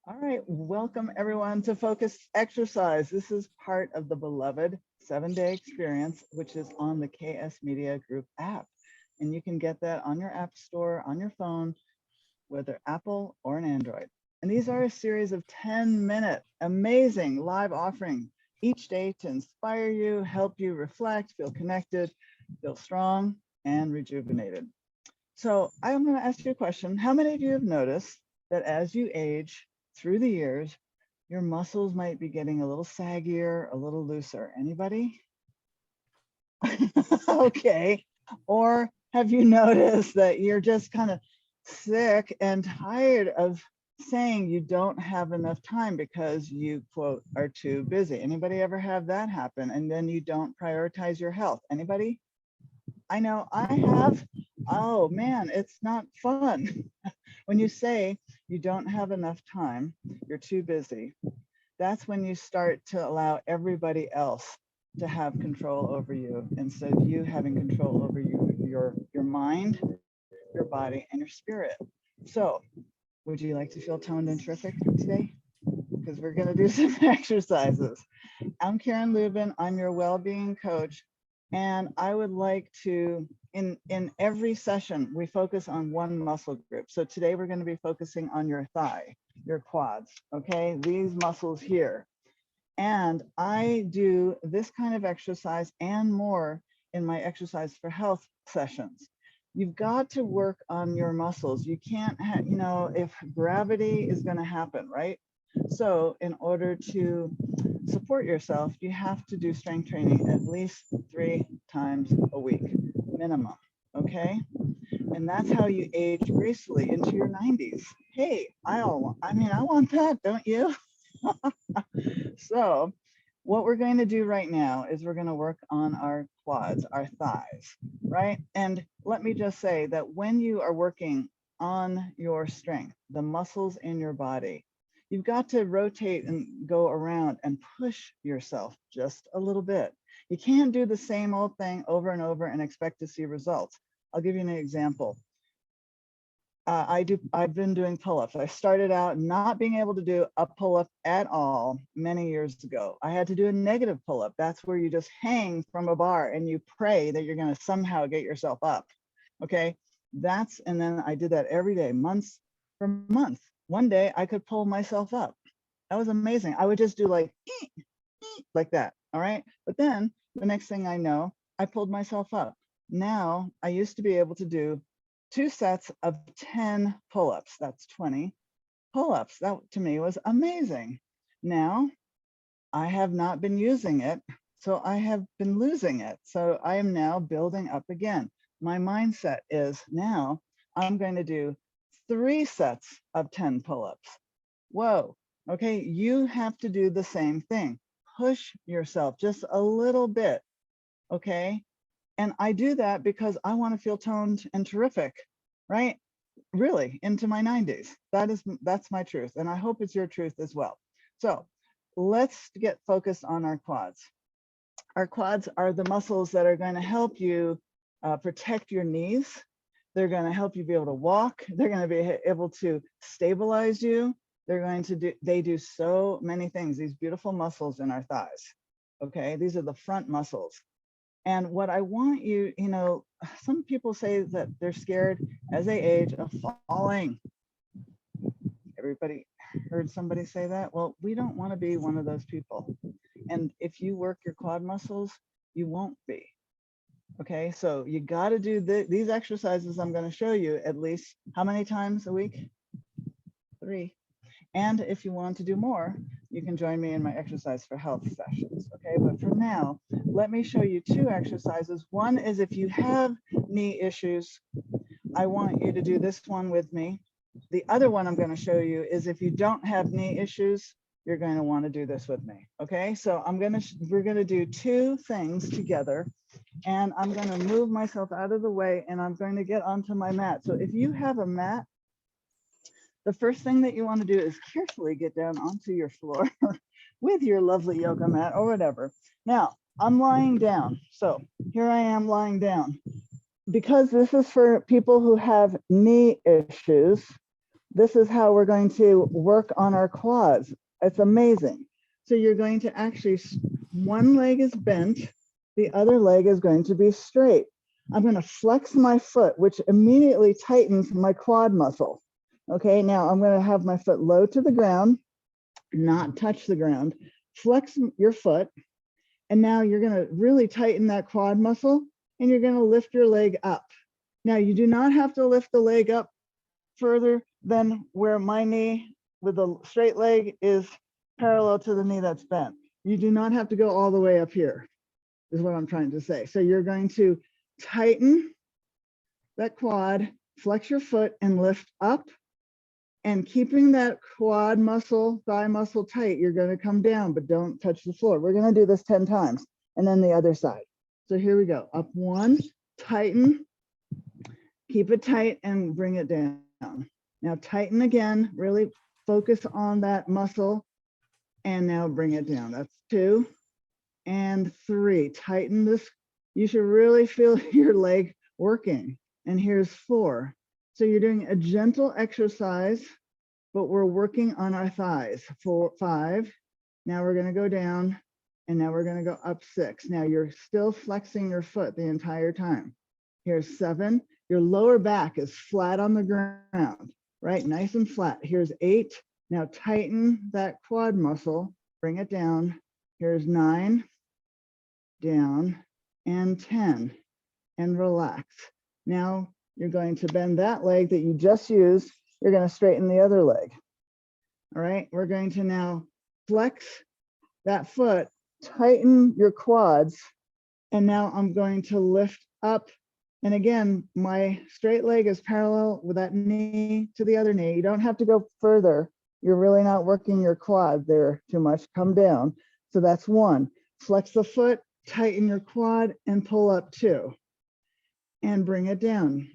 All right, welcome everyone to Focus Exercise. This is part of the beloved 7-day experience, which is on the KS Media Group app. And you can get that on your app store, on your phone, whether Apple or an Android. And these are a series of 10-minute amazing live offerings each day to inspire you, help you reflect, feel connected, feel strong, and rejuvenated. So I'm going to ask you a question. How many of you have noticed that as you age through the years, your muscles might be getting a little saggier, a little looser? Anybody? Okay. Or have you noticed that you're just kind of sick and tired of saying you don't have enough time because you, quote, are too busy? Anybody ever have that happen? And then you don't prioritize your health? Anybody? I know I have. Oh man, it's not fun. When you say you don't have enough time, you're too busy, that's when you start to allow everybody else to have control over you instead of you having control over your mind, your body, and your spirit. So would you like to feel toned and terrific today? Because we're going to do some exercises. I'm Karen Lubin. I'm your well-being coach. And I would like to, in every session, we focus on one muscle group. So today we're going to be focusing on your thigh, your quads, okay? These muscles here. And I do this kind of exercise and more in my exercise for health sessions. You've got to work on your muscles. You can't, if gravity is going to happen, right? So in order to support yourself, you have to do strength training at least 3 times a week, minimum, okay? And that's how you age gracefully into your 90s. Hey, I want that, don't you? So what we're going to do right now is we're going to work on our quads, our thighs, right? And let me just say that when you are working on your strength, the muscles in your body, you've got to rotate and go around and push yourself just a little bit. You can't do the same old thing over and over and expect to see results. I'll give you an example. I've been doing pull-ups. I started out not being able to do a pull-up at all many years ago. I had to do a negative pull-up. That's where you just hang from a bar and you pray that you're going to somehow get yourself up. Okay. And then I did that every day, months for months. One day I could pull myself up. That was amazing. I would just do like that. All right. But then the next thing I know, I pulled myself up. Now I used to be able to do 2 sets of 10 pull-ups. That's 20 pull-ups. That to me was amazing. Now I have not been using it, so I have been losing it. So I am now building up again. My mindset is now I'm going to do 3 sets of 10 pull-ups. Whoa. Okay, you have to do the same thing. Push yourself just a little bit. Okay. And I do that because I want to feel toned and terrific, right? Really into my 90s. That's my truth. And I hope it's your truth as well. So let's get focused on our quads. Our quads are the muscles that are going to help you protect your knees. They're going to help you be able to walk. They're going to be able to stabilize you. They do so many things, these beautiful muscles in our thighs. Okay, these are the front muscles. And what I want you, some people say that they're scared as they age of falling. Everybody heard somebody say that? Well, we don't want to be one of those people. And if you work your quad muscles, you won't be. Okay, so you got to do these exercises I'm going to show you at least how many times a week? 3. And if you want to do more, you can join me in my exercise for health sessions. Okay, but for now, let me show you 2 exercises. One is if you have knee issues, I want you to do this one with me. The other one I'm going to show you is if you don't have knee issues, you're going to want to do this with me. Okay, so we're going to do 2 things together, and I'm going to move myself out of the way and I'm going to get onto my mat. So if you have a mat, the first thing that you want to do is carefully get down onto your floor with your lovely yoga mat or whatever. Now, I'm lying down. So here I am lying down. Because this is for people who have knee issues, this is how we're going to work on our quads. It's amazing. So you're going to actually, one leg is bent, the other leg is going to be straight. I'm going to flex my foot, which immediately tightens my quad muscle. Okay, now I'm going to have my foot low to the ground, not touch the ground. Flex your foot, and now you're going to really tighten that quad muscle, and you're going to lift your leg up. Now, you do not have to lift the leg up further than where my knee with the straight leg is parallel to the knee that's bent. You do not have to go all the way up here, is what I'm trying to say. So you're going to tighten that quad, flex your foot and lift up, and keeping that quad muscle, thigh muscle tight, you're going to come down, but don't touch the floor. We're going to do this 10 times, and then the other side. So here we go. Up one, tighten, keep it tight and bring it down. Now tighten again, really focus on that muscle, and now bring it down. That's 2 and 3. Tighten this. You should really feel your leg working. And here's 4. So you're doing a gentle exercise, but we're working on our thighs. 4, 5. Now we're going to go down, and now we're going to go up 6. Now you're still flexing your foot the entire time. Here's 7. Your lower back is flat on the ground, right? Nice and flat. Here's 8. Now tighten that quad muscle, bring it down. Here's 9, down, and 10, and relax. Now you're going to bend that leg that you just used. You're going to straighten the other leg. All right, we're going to now flex that foot, tighten your quads, and now I'm going to lift up. And again, my straight leg is parallel with that knee to the other knee. You don't have to go further. You're really not working your quad there too much. Come down. So that's 1. Flex the foot, tighten your quad, and pull up 2. And bring it down.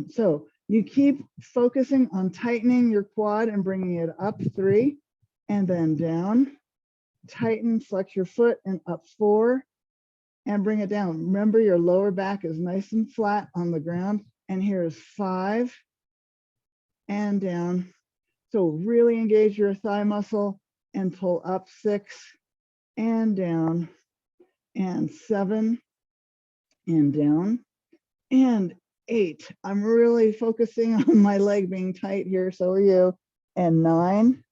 So you keep focusing on tightening your quad and bringing it up 3, and then down. Tighten, flex your foot, and up 4. And bring it down. Remember, your lower back is nice and flat on the ground. And here's 5 and down. So really engage your thigh muscle and pull up 6 and down, and 7 and down, and 8. I'm really focusing on my leg being tight here. So are you. And 9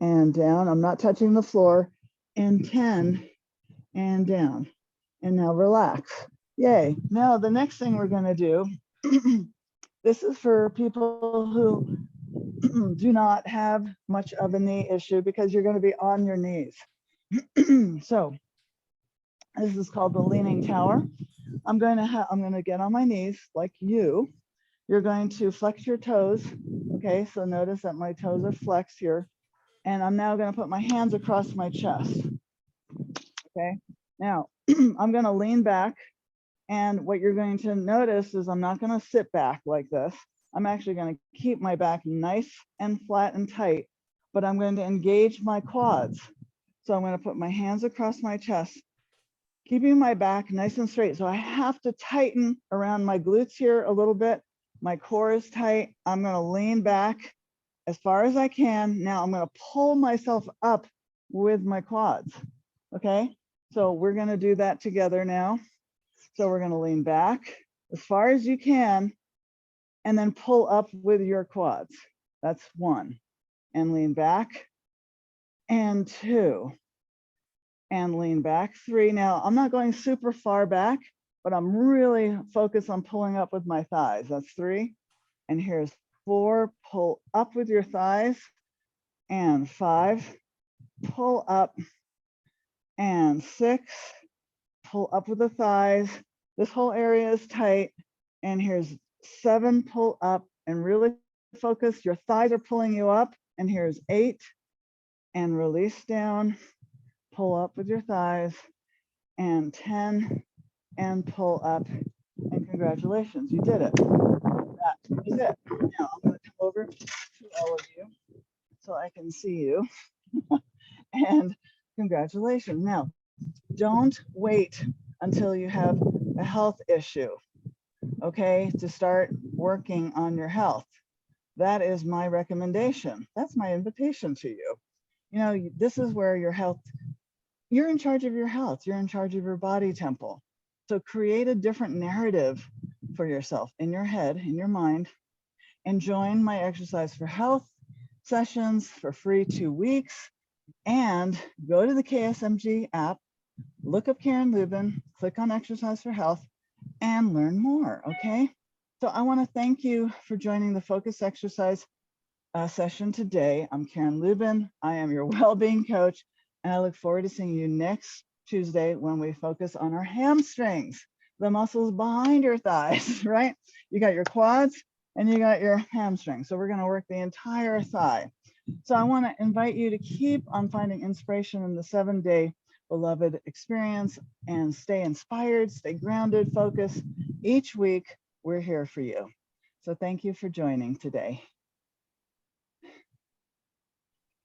and down. I'm not touching the floor. And 10 and down. And now relax. Yay. Now the next thing we're going to do, this is for people who do not have much of a knee issue, because you're going to be on your knees. So this is called the leaning tower. I'm going to get on my knees like you. You're going to flex your toes. Okay, so notice that my toes are flexed here. And I'm now going to put my hands across my chest. Okay, now I'm going to lean back, and what you're going to notice is I'm not going to sit back like this. I'm actually going to keep my back nice and flat and tight, but I'm going to engage my quads. So I'm going to put my hands across my chest, keeping my back nice and straight. So I have to tighten around my glutes here a little bit. My core is tight. I'm going to lean back as far as I can. Now I'm going to pull myself up with my quads. Okay, so we're going to do that together now. So we're going to lean back as far as you can, and then pull up with your quads. That's 1. And lean back, and 2. And lean back, 3. Now I'm not going super far back, but I'm really focused on pulling up with my thighs. That's 3. And here's 4. Pull up with your thighs. And 5. Pull up. And 6. Pull up with the thighs. This whole area is tight. And here's 7. Pull up and really focus. Your thighs are pulling you up. And here's 8. And release down. Pull up with your thighs. And 10. And pull up. And congratulations, you did it. That is it. Now I'm going to come over to all of you so I can see you. And congratulations. Now, don't wait until you have a health issue, okay, to start working on your health. that is my recommendation. That's my invitation to you. You know, this is where your health, you're in charge of your health. You're in charge of your body temple. So create a different narrative for yourself in your head, in your mind, and join my Exercise for Health sessions for free 2 weeks. And go to the KSMG app, look up Karen Lubin, click on Exercise for Health, and learn more, okay? So I wanna thank you for joining the Focus Exercise session today. I'm Karen Lubin. I am your well-being coach, and I look forward to seeing you next Tuesday when we focus on our hamstrings, the muscles behind your thighs, right? You got your quads and you got your hamstrings. So we're gonna work the entire thigh. So I wanna invite you to keep on finding inspiration in the 7-day beloved experience and stay inspired, stay grounded, focused. Each week, we're here for you. So thank you for joining today.